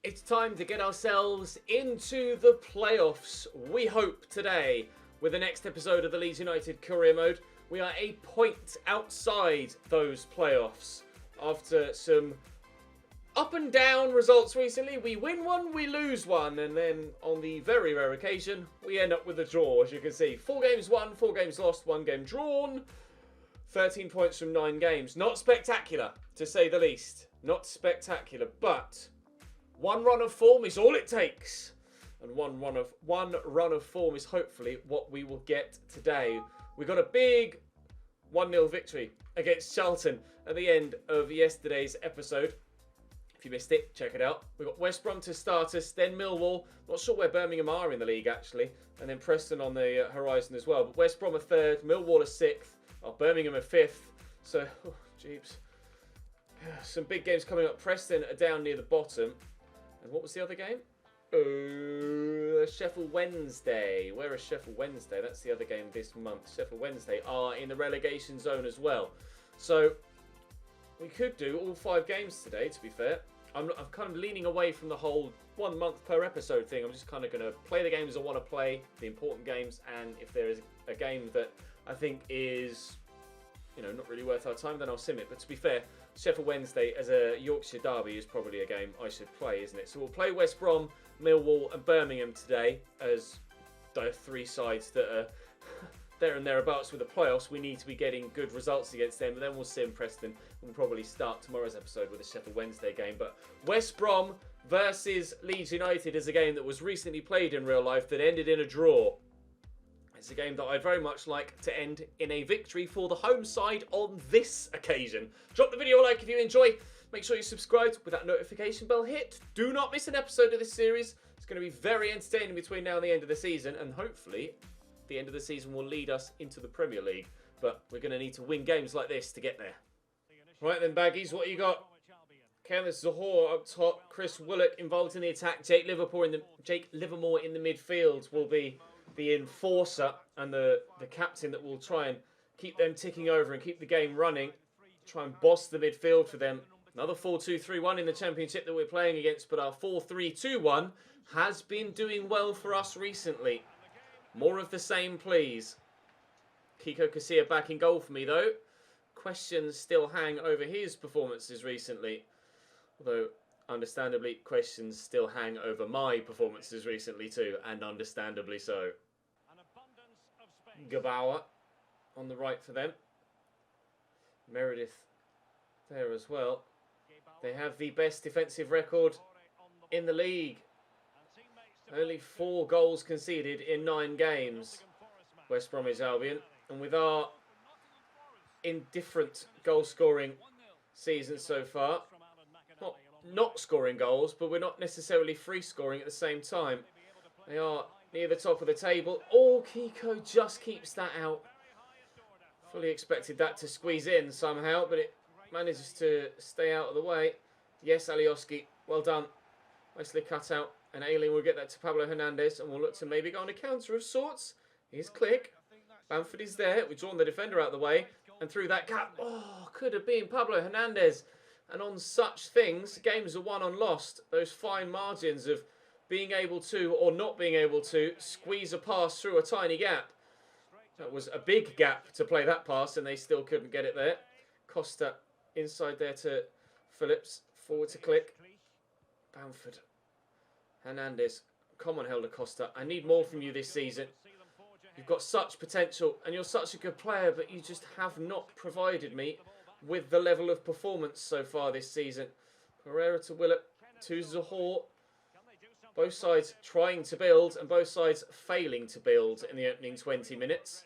It's time to get ourselves into the playoffs. We hope today, with the next episode of the Leeds United Career Mode, we are a point outside those playoffs. After some up and down results recently, we win one, we lose one, and then on the very rare occasion, we end up with a draw. As you can see, 4 games won, 4 games lost, 1 game drawn, 13 points from 9 games. Not spectacular, to say the least. Not spectacular, but one run of form is all it takes. And one run of form is hopefully what we will get today. We got a big 1-0 victory against Charlton at the end of yesterday's episode. If you missed it, check it out. We got West Brom to start us, then Millwall. Not sure where Birmingham are in the league actually, and then Preston on the horizon as well. But West Brom are 3rd, Millwall are 6th, Birmingham are 5th. So, jeeps. Some big games coming up. Preston are down near the bottom. And what was the other game? Sheffield Wednesday. Where is Sheffield Wednesday? That's the other game this month. Sheffield Wednesday are in the relegation zone as well. So, we could do all 5 games today, to be fair. I'm kind of leaning away from the whole 1 month per episode thing. I'm just kind of going to play the games I want to play, the important games, and if there is a game that I think is, not really worth our time, then I'll sim it. But to be fair, Sheffield Wednesday as a Yorkshire derby is probably a game I should play, isn't it? So we'll play West Brom, Millwall and Birmingham today as the 3 sides that are there and thereabouts with the playoffs. We need to be getting good results against them, and then we'll sim Preston. We'll probably start tomorrow's episode with a Sheffield Wednesday game. But West Brom versus Leeds United is a game that was recently played in real life that ended in a draw. It's a game that I'd very much like to end in a victory for the home side on this occasion. Drop the video a like if you enjoy. Make sure you subscribe with that notification bell hit. Do not miss an episode of this series. It's going to be very entertaining between now and the end of the season. And hopefully, the end of the season will lead us into the Premier League. But we're going to need to win games like this to get there. Right then, Baggies, what you got? Kenneth Zahor up top. Chris Willock involved in the attack. Jake Livermore in the midfield will be the enforcer and the captain that will try and keep them ticking over and keep the game running. Try and boss the midfield for them. Another 4-2-3-1 in the Championship that we're playing against, but our 4-3-2-1 has been doing well for us recently. More of the same, please. Kiko Casilla back in goal for me, though. Questions still hang over his performances recently. Although, understandably, questions still hang over my performances recently too, and understandably so. Gabauer on the right for them. Meredith there as well. They have the best defensive record in the league. Only 4 goals conceded in 9 games. West Bromwich Albion. And with our indifferent goal scoring season so far, not scoring goals, but we're not necessarily free scoring at the same time. They are near the top of the table. Oh, Kiko just keeps that out. Fully expected that to squeeze in somehow, but it manages to stay out of the way. Yes, Alioski, well done. Nicely cut out. And Ailing will get that to Pablo Hernandez, and we'll look to maybe go on a counter of sorts. Here's Click. Bamford is there. We've drawn the defender out of the way. And through that gap, could have been Pablo Hernandez. And on such things, games are won and lost. Those fine margins of being able to or not being able to squeeze a pass through a tiny gap. That was a big gap to play that pass, and they still couldn't get it there. Costa inside there to Phillips. Forward to Click. Bamford. Hernandez. Come on, Helder Costa. I need more from you this season. You've got such potential, and you're such a good player, but you just have not provided me with the level of performance so far this season. Pereira to Willett, to Zahor. Both sides trying to build and both sides failing to build in the opening 20 minutes.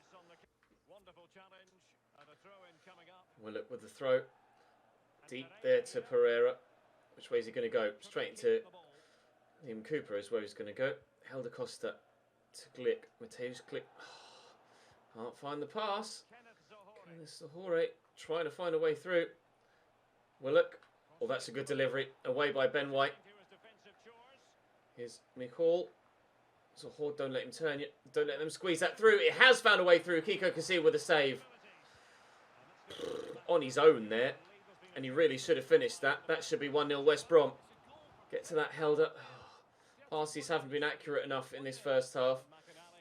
Willett with the throw. Deep there to Pereira. Which way is he going to go? Straight into Liam Cooper is where he's going to go. Helder Costa to Glick. Mateus Glick. Can't find the pass. Kenneth Zahor trying to find a way through. Willock. Oh, that's a good delivery. Away by Ben White. Here's Michael. Zahor, don't let him turn you. Don't let them squeeze that through. It has found a way through. Kiko Casilla with a save. On his own there. And he really should have finished that. That should be 1-0 West Brom. Get to that held up. Passes haven't been accurate enough in this first half.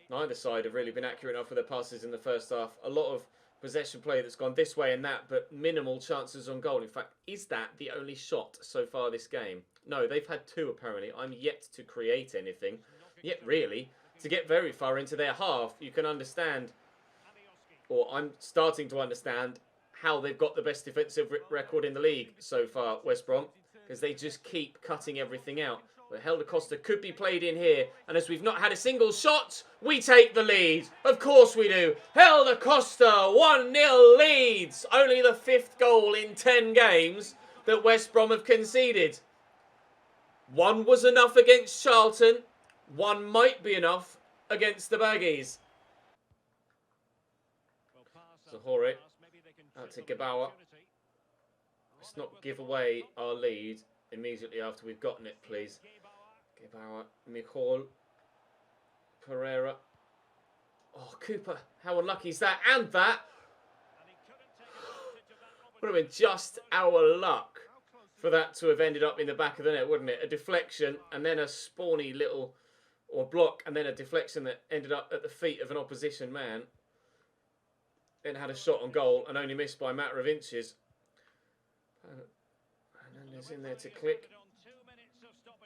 Neither side have really been accurate enough with their passes in the first half. A lot of possession play that's gone this way and that, but minimal chances on goal. In fact, is that the only shot so far this game? No, they've had 2 apparently. I'm yet to create anything. Yet really, to get very far into their half, you can understand, or I'm starting to understand, how they've got the best defensive record in the league so far, West Brom, because they just keep cutting everything out. But Helder Costa could be played in here, and as we've not had a single shot, we take the lead. Of course we do. Helder Costa, 1-0 leads. Only the 5th goal in 10 games that West Brom have conceded. 1 was enough against Charlton. 1 might be enough against the Baggies. Zahore out to Gabawa. Let's not give away our lead immediately after we've gotten it, please. Gabawa, Michal, Pereira. Oh, Cooper, how unlucky is that? And that would have been just our luck for that to have ended up in the back of the net, wouldn't it? A deflection and then a spawny little, or block, and then a deflection that ended up at the feet of an opposition man. Then had a shot on goal and only missed by a matter of inches. Hernandez in there to click.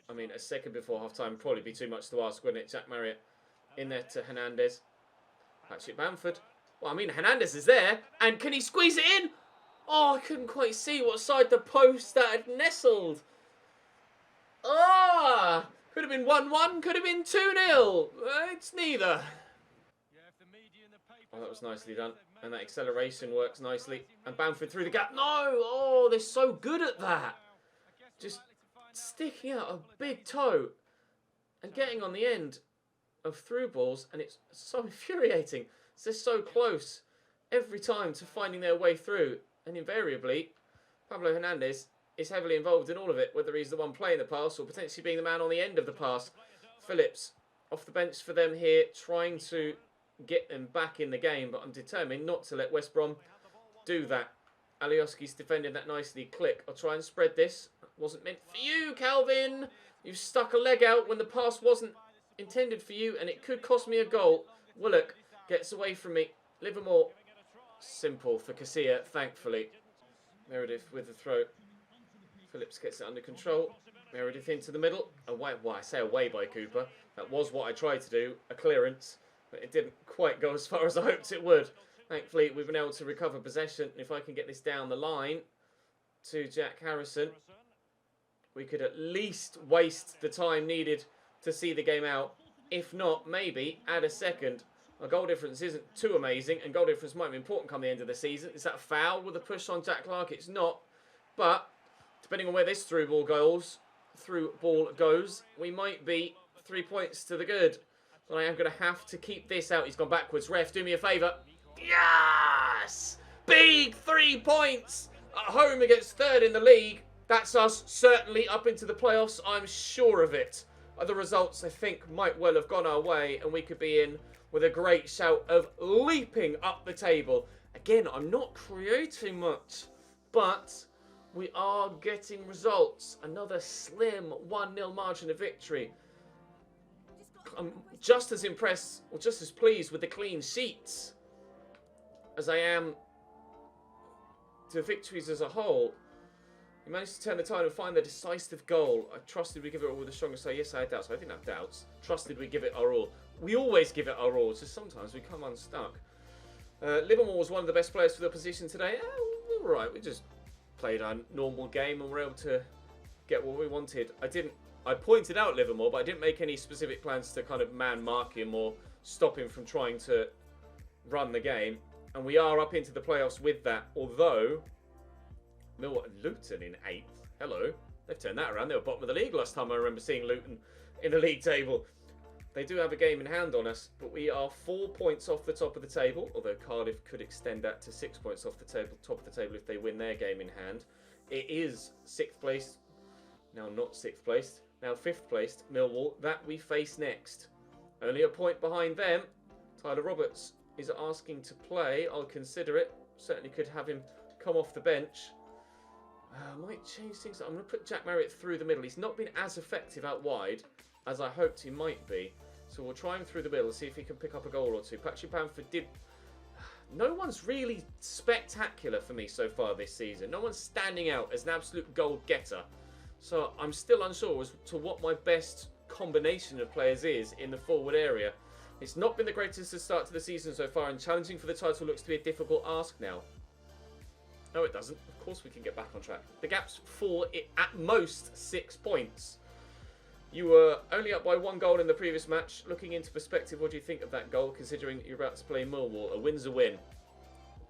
I mean, a second before half-time would probably be too much to ask, wouldn't it? Jack Marriott in there to Hernandez. Patrick Bamford. Well, I mean, Hernandez is there. And can he squeeze it in? Oh, I couldn't quite see what side the post that had nestled. Ah! Could have been 1-1, could have been 2-0. It's neither. Oh, that was nicely done. And that acceleration works nicely. And Bamford through the gap. No! Oh, they're so good at that. Just sticking out a big toe and getting on the end of through balls. And it's so infuriating. They're so close every time to finding their way through. And invariably, Pablo Hernandez is heavily involved in all of it. Whether he's the one playing the pass or potentially being the man on the end of the pass. Phillips off the bench for them here, trying to get them back in the game, but I'm determined not to let West Brom do that. Alioski's defending that nicely. Click. I'll try and spread this. Wasn't meant for you, Calvin. You've stuck a leg out when the pass wasn't intended for you, and it could cost me a goal. Willock gets away from me. Livermore. Simple for Casilla, thankfully. Meredith with the throw. Phillips gets it under control. Meredith into the middle. Away, well, I say away by Cooper. That was what I tried to do. A clearance. But it didn't quite go as far as I hoped it would. Thankfully, we've been able to recover possession. And if I can get this down the line to Jack Harrison, we could at least waste the time needed to see the game out. If not, maybe add a second. Our goal difference isn't too amazing, and goal difference might be important come the end of the season. Is that a foul with a push on Jack Clark? It's not. But depending on where this through ball goes, we might be 3 points to the good. But I am going to have to keep this out. He's gone backwards. Ref, do me a favour. Yes! Big 3 points at home against third in the league. That's us certainly up into the playoffs. I'm sure of it. The results, I think, might well have gone our way, and we could be in with a great shout of leaping up the table. Again, I'm not creating much, but we are getting results. Another slim 1-0 margin of victory. I'm just as impressed, or just as pleased with the clean sheets as I am to victories as a whole. We managed to turn the tide and find the decisive goal. I trusted we give it all with the strongest side. Yes, I had doubts. I didn't have doubts. Trusted we give it our all. We always give it our all, just sometimes we come unstuck. Livermore was one of the best players for the position today. We were right. We just played our normal game and were able to get what we wanted. I pointed out Livermore, but I didn't make any specific plans to kind of man mark him or stop him from trying to run the game. And we are up into the playoffs with that, although Millwall and Luton in 8th. Hello. They've turned that around. They were bottom of the league last time I remember seeing Luton in the league table. They do have a game in hand on us, but we are 4 points off the top of the table, although Cardiff could extend that to 6 points off the top of the table if they win their game in hand. It is 6th place. Now not 6th placed. Now 5th placed, Millwall, that we face next. Only a point behind them. Tyler Roberts is asking to play. I'll consider it. Certainly could have him come off the bench. I might change things. I'm going to put Jack Marriott through the middle. He's not been as effective out wide as I hoped he might be. So we'll try him through the middle, see if he can pick up a goal or two. Patrick Bamford did... No one's really spectacular for me so far this season. No one's standing out as an absolute goal getter. So I'm still unsure as to what my best combination of players is in the forward area. It's not been the greatest start to the season so far, and challenging for the title looks to be a difficult ask now. No, it doesn't. Of course we can get back on track. The gap's at most 6 points. You were only up by 1 goal in the previous match. Looking into perspective, what do you think of that goal, considering you're about to play Millwall? A win's a win.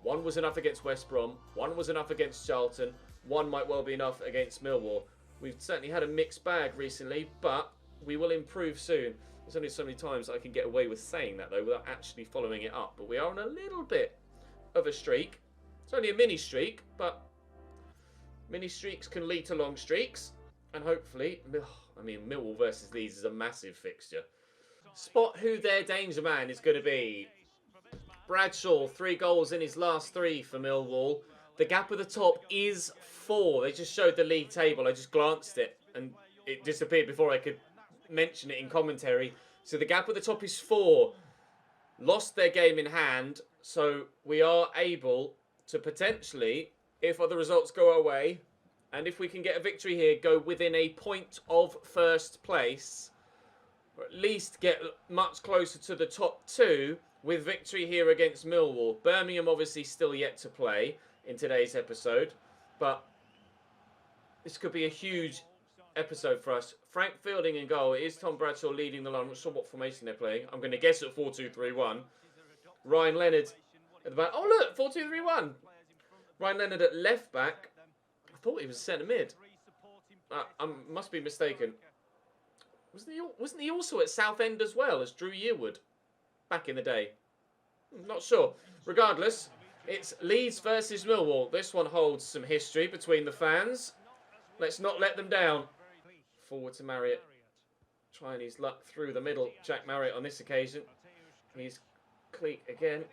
1 was enough against West Brom. 1 was enough against Charlton. 1 might well be enough against Millwall. We've certainly had a mixed bag recently, but we will improve soon. There's only so many times I can get away with saying that, though, without actually following it up. But we are on a little bit of a streak. It's only a mini streak, but mini streaks can lead to long streaks. And hopefully, I mean, Millwall versus Leeds is a massive fixture. Spot who their danger man is going to be. Bradshaw, 3 goals in his last 3 for Millwall. The gap at the top is 4. They just showed the league table. I just glanced at it and it disappeared before I could mention it in commentary. So the gap at the top is 4. Lost their game in hand. So we are able to potentially, if other results go our way, and if we can get a victory here, go within a point of first place, or at least get much closer to the top 2 with victory here against Millwall. Birmingham obviously still yet to play in today's episode, but this could be a huge episode for us. Frank Fielding in goal. It is Tom Bradshaw leading the line. I'm not sure what formation they're playing. I'm going to guess at 4-2-3-1. Ryan Leonard at the back. Oh, look, 4-2-3-1. Ryan Leonard at left back. I thought he was centre mid. I must be mistaken. Wasn't he also at Southend as well as Drew Yearwood back in the day? I'm not sure. Regardless, it's Leeds versus Millwall. This one holds some history between the fans. Let's not let them down. Forward to Marriott. Trying his luck through the middle. Jack Marriott on this occasion. He's Cleek again.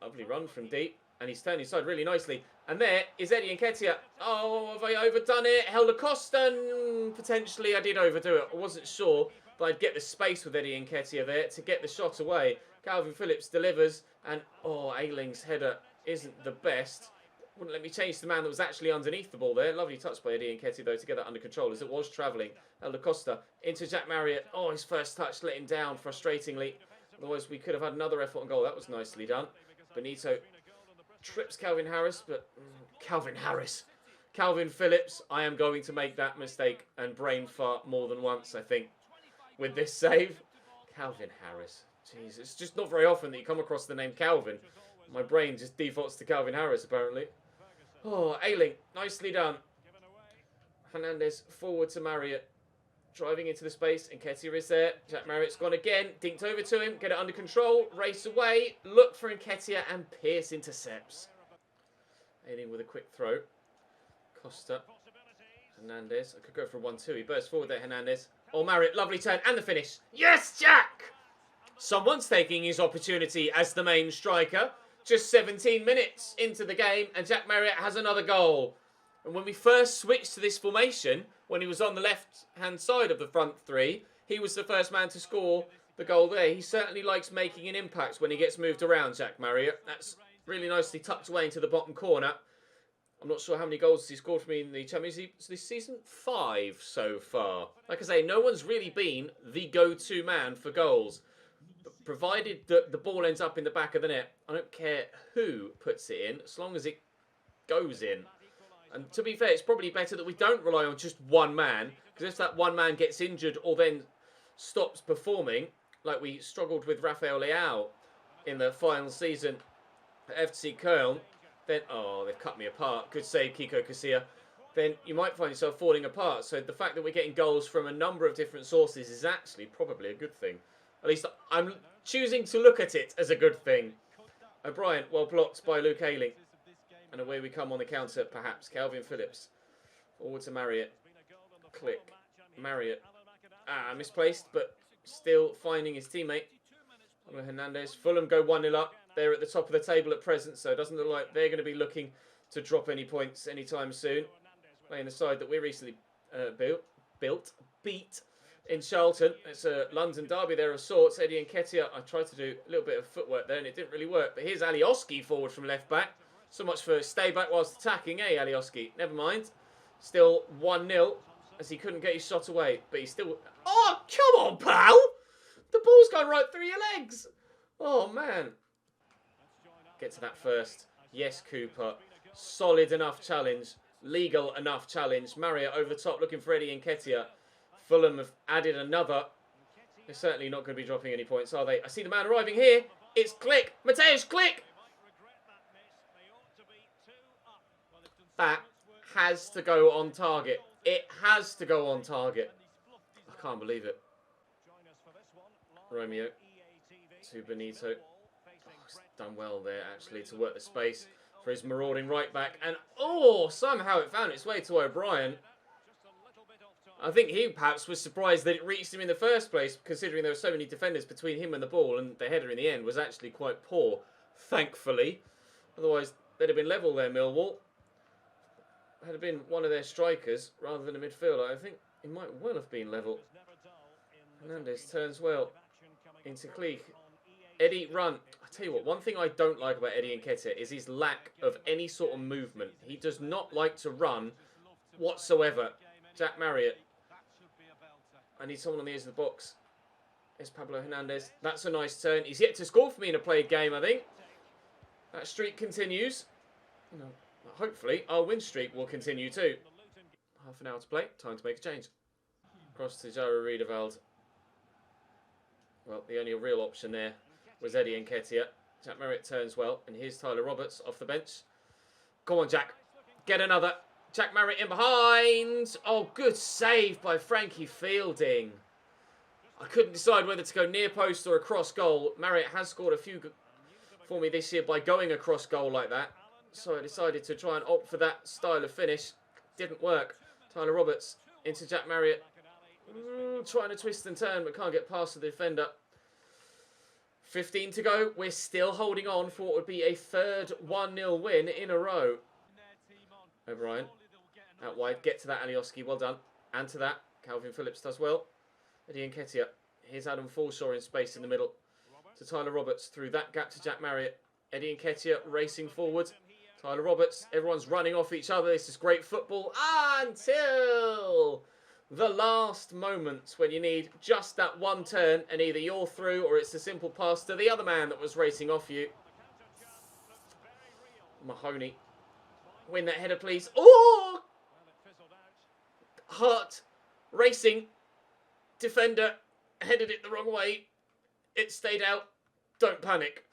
Lovely run from deep. And he's turned inside really nicely. And there is Eddie Nketiah. Oh, have I overdone it? Helder Costa. Potentially I did overdo it. I wasn't sure. But I'd get the space with Eddie Nketiah there to get the shot away. Calvin Phillips delivers. And, oh, Ayling's header isn't the best. Wouldn't let me change the man that was actually underneath the ball there. Lovely touch by Eddie Nketiah, though, to get that under control as it was travelling. Helder Costa into Jack Marriott. Oh, his first touch let him down frustratingly. Otherwise, we could have had another effort on goal. That was nicely done. Benito trips Calvin Harris, but Calvin Phillips, I am going to make that mistake and brain fart more than once, I think, with this save. Calvin Harris. Jeez, it's just not very often that you come across the name Calvin. My brain just defaults to Calvin Harris, apparently. Oh, Ayling, nicely done. Hernandez forward to Marriott. Driving into the space, Nketiah is there. Jack Marriott's gone again. Dinked over to him, get it under control, race away. Look for Nketiah and Pearce intercepts. Ayling with a quick throw. Costa. Hernandez. I could go for a 1-2. He bursts forward there, Hernandez. Oh, Marriott, lovely turn. And the finish. Yes, Jack! Someone's taking his opportunity as the main striker. Just 17 minutes into the game, and Jack Marriott has another goal. And when we first switched to this formation, when he was on the left-hand side of the front 3, he was the first man to score the goal there. He certainly likes making an impact when he gets moved around, Jack Marriott. That's really nicely tucked away into the bottom corner. I'm not sure how many goals he scored for me in the Champions League this season. 5 so far. Like I say, no one's really been the go-to man for goals. But provided that the ball ends up in the back of the net, I don't care who puts it in, as long as it goes in. And to be fair, it's probably better that we don't rely on just one man, because if that one man gets injured or then stops performing, like we struggled with Rafael Leao in the final season at FC Köln, then, oh, they've cut me apart. Good save, Kiko Casilla. Then you might find yourself falling apart. So the fact that we're getting goals from a number of different sources is actually probably a good thing. At least I'm choosing to look at it as a good thing. O'Brien, well blocked by Luke Ayling. And away we come on the counter, perhaps. Calvin Phillips. Forward to Marriott. Click. Marriott. Misplaced, but still finding his teammate. Hernandez. Fulham go 1-0 up. They're at the top of the table at present, so it doesn't look like they're going to be looking to drop any points anytime soon. playing the side that we recently beat in Charlton. It's a London derby there of sorts. Eddie Nketiah, I tried to do a little bit of footwork there and it didn't really work. But here's Alioski forward from left back. So much for stay back whilst attacking, eh, Alioski? Never mind. Still 1-0 as he couldn't get his shot away. But he's still... Oh, come on, pal! The ball's gone right through your legs. Oh, man. Get to that first. Yes, Cooper. Solid enough challenge. Legal enough challenge. Marriott over the top looking for Eddie Nketiah. Fulham have added another. They're certainly not going to be dropping any points, are they? I see the man arriving here. It's Click. Mateusz Click. That has to go on target. It has to go on target. I can't believe it. Romeo to Benito. Oh, he's done well there, actually, to work the space for his marauding right back. And, oh, somehow it found its way to O'Brien. I think he perhaps was surprised that it reached him in the first place, considering there were so many defenders between him and the ball, and the header in the end was actually quite poor, thankfully. Otherwise, they'd have been level there, Millwall. Had it been one of their strikers rather than a midfielder, I think it might well have been level. Hernandez turns well into Cleek. Eddie, run. I tell you what, one thing I don't like about Eddie Nketiah is his lack of any sort of movement. He does not like to run whatsoever. Jack Marriott. I need someone on the edge of the box. It's Pablo Hernandez. That's a nice turn. He's yet to score for me in a played game, I think. That streak continues. No. Hopefully, our win streak will continue too. Half an hour to play. Time to make a change. Cross to Jaro Riedewald. Well, the only real option there was Eddie Nketiah. Jack Marriott turns well. And here's Tyler Roberts off the bench. Come on, Jack. Get another. Jack Marriott in behind. Oh, good save by Frankie Fielding. I couldn't decide whether to go near post or across goal. Marriott has scored a few for me this year by going across goal like that. So I decided to try and opt for that style of finish. Didn't work. Tyler Roberts into Jack Marriott. Trying to twist and turn, but can't get past the defender. 15 to go. We're still holding on for what would be a third 1-0 win in a row. O'Brien. Out wide. Get to that, Alioski. Well done. And to that. Calvin Phillips does well. Eddie Nketiah. Here's Adam Fulshaw in space in the middle. To Tyler Roberts. Through that gap to Jack Marriott. Eddie Nketiah racing forward. Tyler Roberts, everyone's running off each other. This is great football until the last moments when you need just that one turn and either you're through or it's a simple pass to the other man that was racing off you. Mahoney. Win that header, please. Oh! Hart. Racing. Defender. Headed it the wrong way. It stayed out. Don't panic.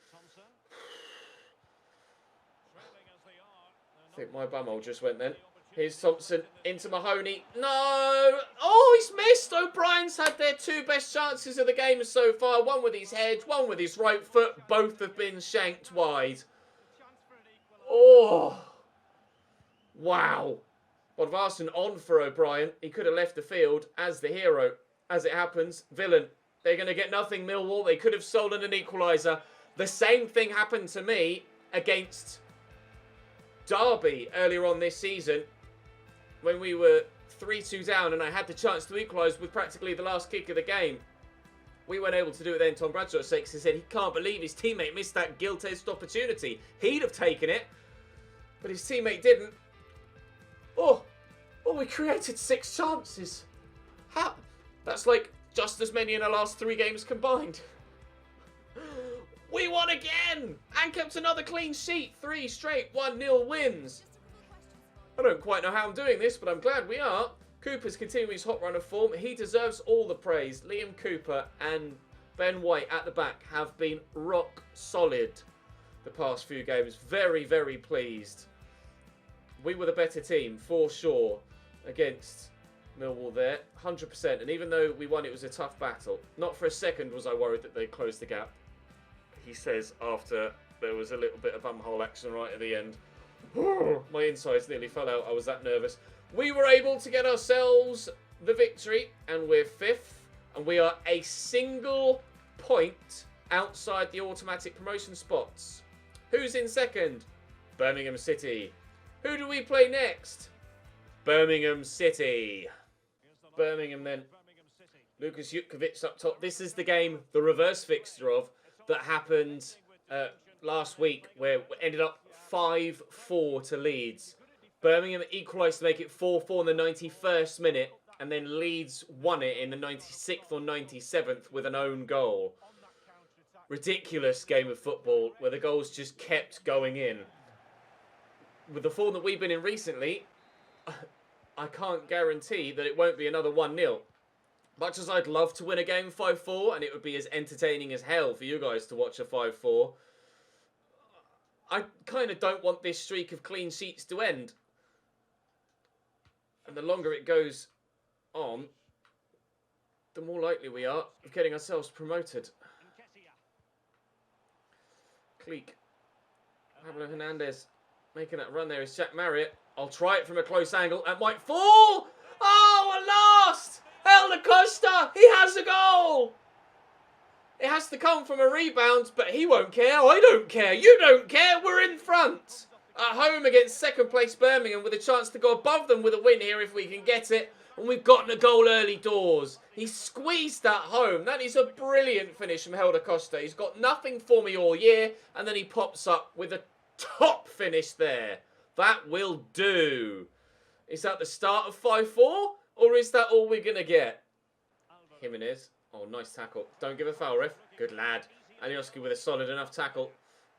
I think my bumhole just went then. Here's Thompson into Mahoney. No! Oh, he's missed! O'Brien's had their two best chances of the game so far. One with his head, one with his right foot. Both have been shanked wide. Oh! Wow. Well, Varson on for O'Brien. He could have left the field as the hero. As it happens, villain. They're going to get nothing, Millwall. They could have stolen an equaliser. The same thing happened to me against Derby earlier on this season when we were 3-2 down and I had the chance to equalise with practically the last kick of the game. We weren't able to do it then. Tom Bradshaw said he said he can't believe his teammate missed that gilt-edged opportunity. He'd have taken it, but his teammate didn't. Oh, we created 6 chances. How? That's like just as many in the last 3 games combined. We won again! And kept another clean sheet. 3 straight 1-0 wins. I don't quite know how I'm doing this, but I'm glad we are. Cooper's continuing his hot run of form. He deserves all the praise. Liam Cooper and Ben White at the back have been rock solid the past few games. Very, very pleased. We were the better team, for sure, against Millwall there. 100%. And even though we won, it was a tough battle. Not for a second was I worried that they'd close the gap. He says after there was a little bit of bumhole action right at the end. My insides nearly fell out. I was that nervous. We were able to get ourselves the victory, and we're 5th, and we are a single point outside the automatic promotion spots. Who's in 2nd? Birmingham City. Who do we play next? Birmingham City. Birmingham then. Lucas Jutkovic up top. This is the game, the reverse fixture of, that happened last week, where we ended up 5-4 to Leeds. Birmingham equalised to make it 4-4 in the 91st minute, and then Leeds won it in the 96th or 97th with an own goal. Ridiculous game of football where the goals just kept going in. With the form that we've been in recently, I can't guarantee that it won't be another 1-0. Much as I'd love to win a game 5-4, and it would be as entertaining as hell for you guys to watch a 5-4, I kind of don't want this streak of clean sheets to end. And the longer it goes on, the more likely we are of getting ourselves promoted. Cleek. Pablo Hernandez making that run there is Jack Marriott. I'll try it from a close angle. It might fall. Oh, at last! Helder Costa, he has a goal! It has to come from a rebound, but he won't care. I don't care. You don't care. We're in front. At home against second place Birmingham with a chance to go above them with a win here if we can get it. And we've gotten a goal early doors. He squeezed that home. That is a brilliant finish from Helder Costa. He's got nothing for me all year. And then he pops up with a top finish there. That will do. Is that the start of 5-4? Or is that all we're going to get? Jimenez. Oh, nice tackle. Don't give a foul, ref. Good lad. Alioski with a solid enough tackle.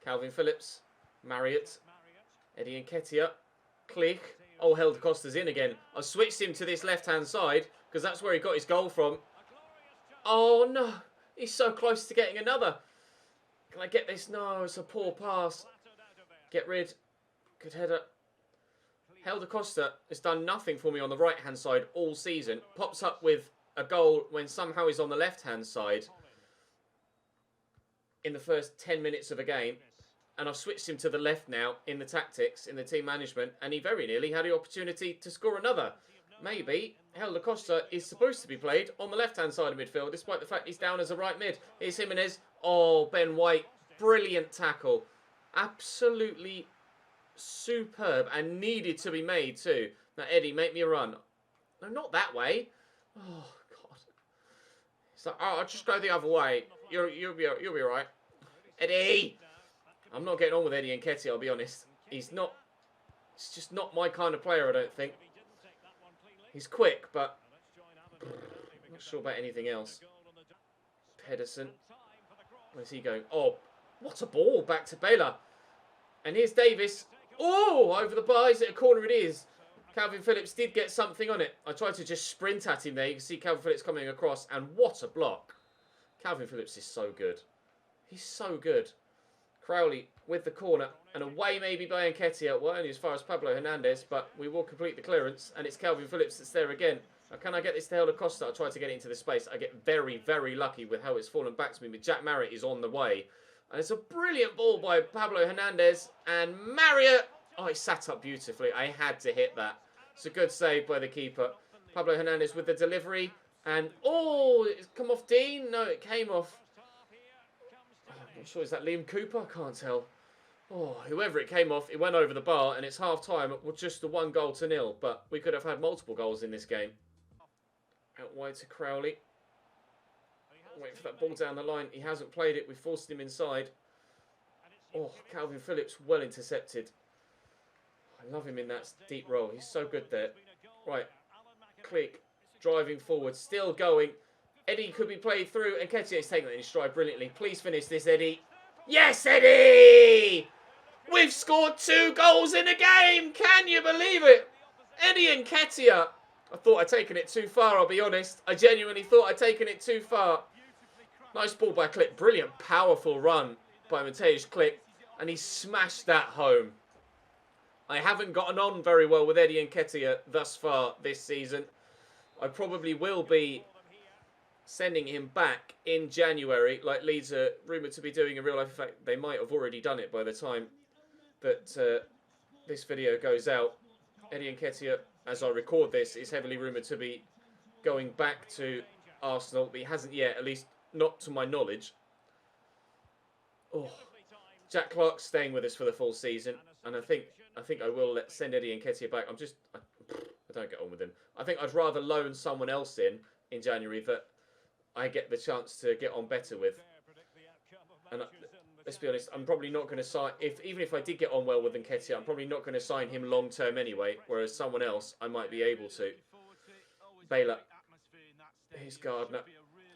Calvin Phillips. Marriott. Eddie Nketiah. Cleek. Oh, Helder Costa's in again. I switched him to this left-hand side because that's where he got his goal from. Oh, no. He's so close to getting another. Can I get this? No, it's a poor pass. Get rid. Good header. Helder Costa has done nothing for me on the right-hand side all season. Pops up with a goal when somehow he's on the left-hand side in the first 10 minutes of a game. And I've switched him to the left now in the tactics, in the team management. And he very nearly had the opportunity to score another. Maybe Helder Costa is supposed to be played on the left-hand side of midfield, despite the fact he's down as a right mid. Here's Jimenez. Oh, Ben White. Brilliant tackle. Absolutely superb and needed to be made too. Now, Eddie, make me a run. No, not that way. Oh, God. It's like, oh, I'll just go the other way. You'll be all right. Eddie! I'm not getting on with Eddie Nketiah, I'll be honest. He's just not my kind of player, I don't think. He's quick, but I'm not sure about anything else. Pedersen. Where's he going? Oh, what a ball back to Bela. And here's Davis. Oh, over the bar. Is it a corner? It is. Calvin Phillips did get something on it. I tried to just sprint at him there. You can see Calvin Phillips coming across. And what a block. Calvin Phillips is so good. He's so good. Crowley with the corner. And away maybe by Nketiah. Well, only as far as Pablo Hernandez. But we will complete the clearance. And it's Calvin Phillips that's there again. Now, can I get this to Helder Costa? I'll try to get it into the space. I get very, very lucky with how it's fallen back to me. But Jack Marriott is on the way. And it's a brilliant ball by Pablo Hernandez. And Marriott. Oh, it sat up beautifully. I had to hit that. It's a good save by the keeper. Pablo Hernandez with the delivery. And, oh, it's come off Dean? No, it came off. Oh, I'm not sure. Is that Liam Cooper? I can't tell. Oh, whoever it came off, it went over the bar. And it's half-time with just the 1-0. But we could have had multiple goals in this game. Out wide to Crowley. Wait for that ball down the line. He hasn't played it. We forced him inside. Oh, Calvin Phillips well intercepted. I love him in that deep role. He's so good there. Right. Click. Driving forward. Still going. Eddie could be played through. And Nketiah is taking that in stride brilliantly. Please finish this, Eddie. Yes, Eddie! We've scored 2 goals in a game. Can you believe it? Eddie and Nketiah. I thought I'd taken it too far, I'll be honest. I genuinely thought I'd taken it too far. Nice ball by Click. Brilliant, powerful run by Mateusz Click. And he smashed that home. I haven't gotten on very well with Eddie Nketiah thus far this season. I probably will be sending him back in January, like Leeds are rumoured to be doing in real life. In fact, they might have already done it by the time that this video goes out. Eddie Nketiah, as I record this, is heavily rumoured to be going back to Arsenal, but he hasn't yet, at least not to my knowledge. Oh, Jack Clark's staying with us for the full season, and I think I will send Eddie Nketiah back. I don't get on with him. I think I'd rather loan someone else in January that I get the chance to get on better with. And let's be honest, I'm probably not going to sign... Even if I did get on well with Nketiah, I'm probably not going to sign him long-term anyway, whereas someone else, I might be able to. Baylor. Here's Gardner.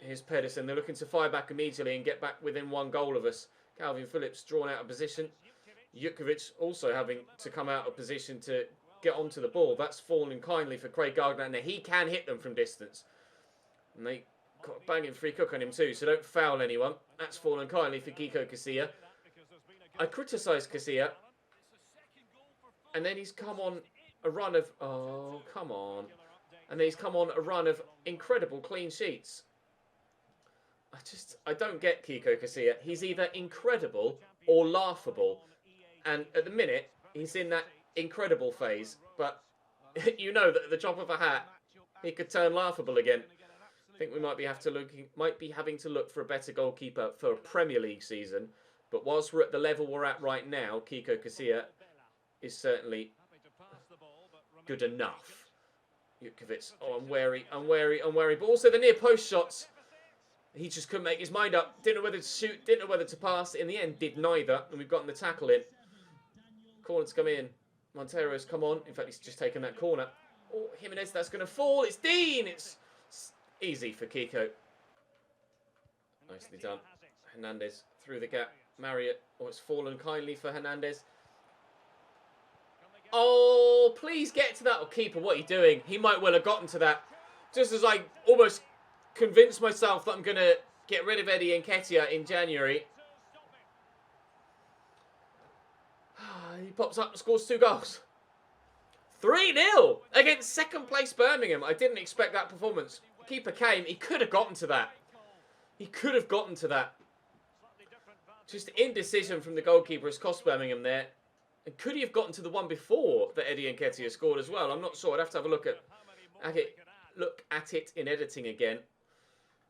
Here's Pedersen. They're looking to fire back immediately and get back within 1 goal of us. Calvin Phillips drawn out of position. Jutkiewicz also having to come out of position to get onto the ball. That's fallen kindly for Craig Gardner. Now, he can hit them from distance. And they got a banging free kick on him too, so don't foul anyone. That's fallen kindly for Kiko Casilla. I criticised Casilla. And then he's come on a run of... Oh, come on. And then he's come on a run of incredible clean sheets. I don't get Kiko Casilla. He's either incredible or laughable. And at the minute, he's in that incredible phase. But you know that at the drop of a hat, he could turn laughable again. I think we might be having to look for a better goalkeeper for a Premier League season. But whilst we're at the level we're at right now, Kiko Casilla is certainly good enough. Jutkiewicz. Oh, I'm wary. But also the near post shots. He just couldn't make his mind up. Didn't know whether to shoot, didn't know whether to pass. In the end, did neither. And we've gotten the tackle in. Corner's come in. Montero's come on. In fact, he's just taken that corner. Oh, Jimenez, that's going to fall. It's Dean. It's easy for Kiko. Nicely done. Hernandez through the gap. Marriott. Oh, it's fallen kindly for Hernandez. Oh, please get to that. Oh, keeper, what are you doing? He might well have gotten to that. Just as I almost convinced myself that I'm going to get rid of Eddie Nketiah in January. He pops up and scores 2 goals. 3-0 against second place Birmingham. I didn't expect that performance. Keeper came. He could have gotten to that. He could have gotten to that. Just indecision from the goalkeeper has cost Birmingham there. And could he have gotten to the one before that Eddie Nketiah scored as well? I'm not sure. I'd have to have a look at it in editing again.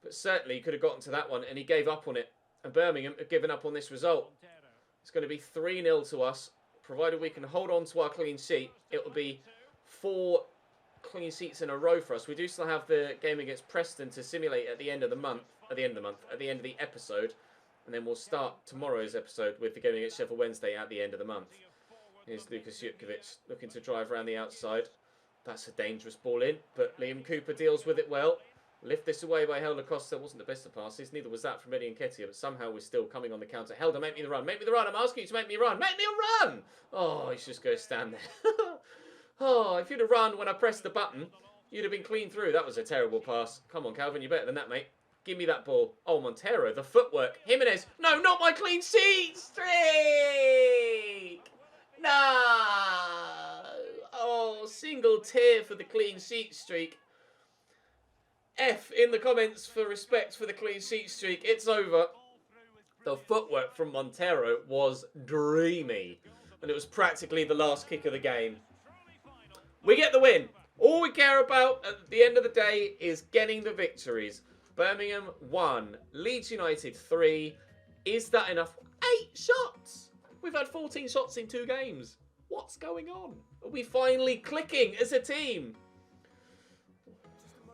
But certainly he could have gotten to that one and he gave up on it. And Birmingham have given up on this result. It's going to be 3-0 to us. Provided we can hold on to our clean sheet, it will be 4 clean sheets in a row for us. We do still have the game against Preston to simulate at the end of the month, at the end of the episode. And then we'll start tomorrow's episode with the game against Sheffield Wednesday at the end of the month. Here's Lukas Jutkiewicz looking to drive around the outside. That's a dangerous ball in, but Liam Cooper deals with it well. Lift this away by Helder Costa. Wasn't the best of passes. Neither was that from Eddie Nketiah, but somehow we're still coming on the counter. Helder, make me the run. Make me the run. I'm asking you to make me a run. Make me a run! Oh, he's just going to stand there. Oh, if you'd have run when I pressed the button, you'd have been clean through. That was a terrible pass. Come on, Calvin, you're better than that, mate. Give me that ball. Oh, Montero, the footwork. Jimenez. No, not my clean sheet streak. No. Oh, single tear for the clean sheet streak. F in the comments for respect for the clean sheet streak. It's over. The footwork from Montero was dreamy. And it was practically the last kick of the game. We get the win. All we care about at the end of the day is getting the victories. Birmingham 1. Leeds United 3. Is that enough? 8 shots. We've had 14 shots in 2 games. What's going on? Are we finally clicking as a team?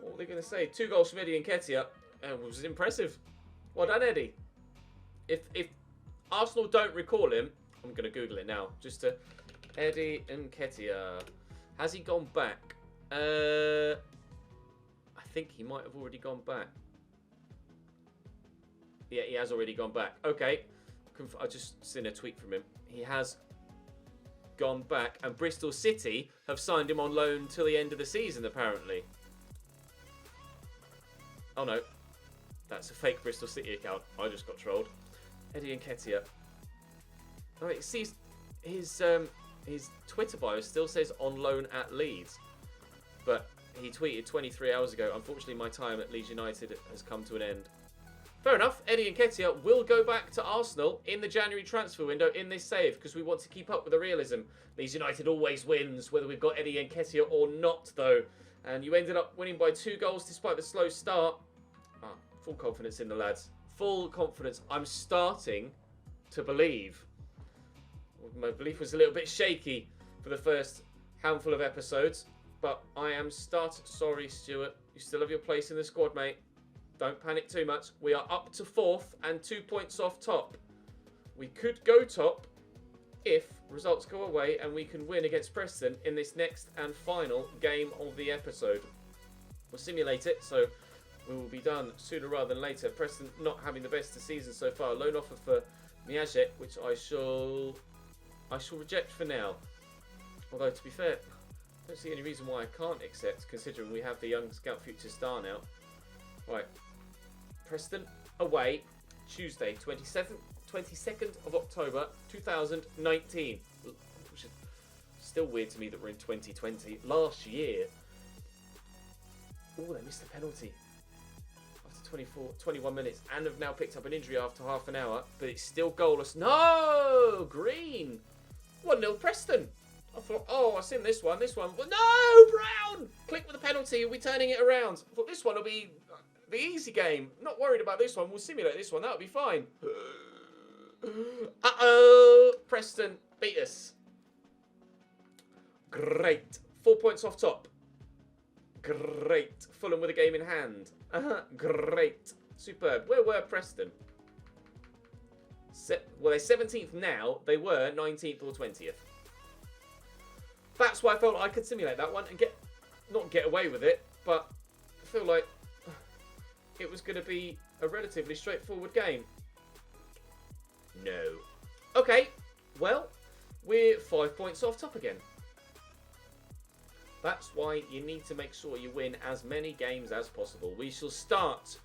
What are they going to say? 2 goals from Eddie Nketiah. It was impressive. Well done, Eddie. If Arsenal don't recall him, I'm going to Google it now. Just to... Eddie Nketiah. Has he gone back? I think he might have already gone back. Yeah, he has already gone back. Okay. I just seen a tweet from him. He has gone back. And Bristol City have signed him on loan till the end of the season, apparently. Oh, no. That's a fake Bristol City account. I just got trolled. Eddie Nketiah. Oh, it sees his Twitter bio still says on loan at Leeds. But he tweeted 23 hours ago, unfortunately my time at Leeds United has come to an end. Fair enough, Eddie Nketiah will go back to Arsenal in the January transfer window in this save because we want to keep up with the realism. Leeds United always wins, whether we've got Eddie Nketiah or not, though. And you ended up winning by 2 goals despite the slow start. Full confidence in the lads. Full confidence. I'm starting to believe. My belief was a little bit shaky for the first handful of episodes. But I am starting. Sorry, Stuart. You still have your place in the squad, mate. Don't panic too much. We are up to 4th and 2 points off top. We could go top if results go away and we can win against Preston in this next and final game of the episode. We'll simulate it, so we will be done sooner rather than later. Preston not having the best of season so far. Loan offer for Miaget, which I shall reject for now. Although, to be fair, I don't see any reason why I can't accept, considering we have the young scout future star now. Right. Preston away, Tuesday, 22nd of October, 2019. Which is still weird to me that we're in 2020. Last year. Oh, they missed a penalty. After 21 minutes. And have now picked up an injury after half an hour. But it's still goalless. No! Green! 1-0 Preston. I thought, oh, I've seen this one. Well, no! Brown! Click with the penalty. We'll be turning it around. I thought this one will be the easy game. Not worried about this one. We'll simulate this one. That'll be fine. Uh-oh. Preston beat us. Great. 4 points off top. Great. Fulham with a game in hand. Great. Superb. Where were Preston? Well, they're 17th now. They were 19th or 20th. That's why I felt like I could simulate that one and not get away with it, but I feel like it was going to be a relatively straightforward game. No. Okay, well, we're 5 points off top again. That's why you need to make sure you win as many games as possible. We shall start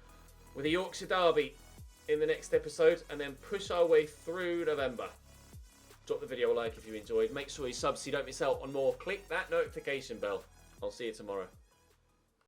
with a Yorkshire Derby in the next episode and then push our way through November. Drop the video a like if you enjoyed. Make sure you sub so you don't miss out on more. Click that notification bell. I'll see you tomorrow.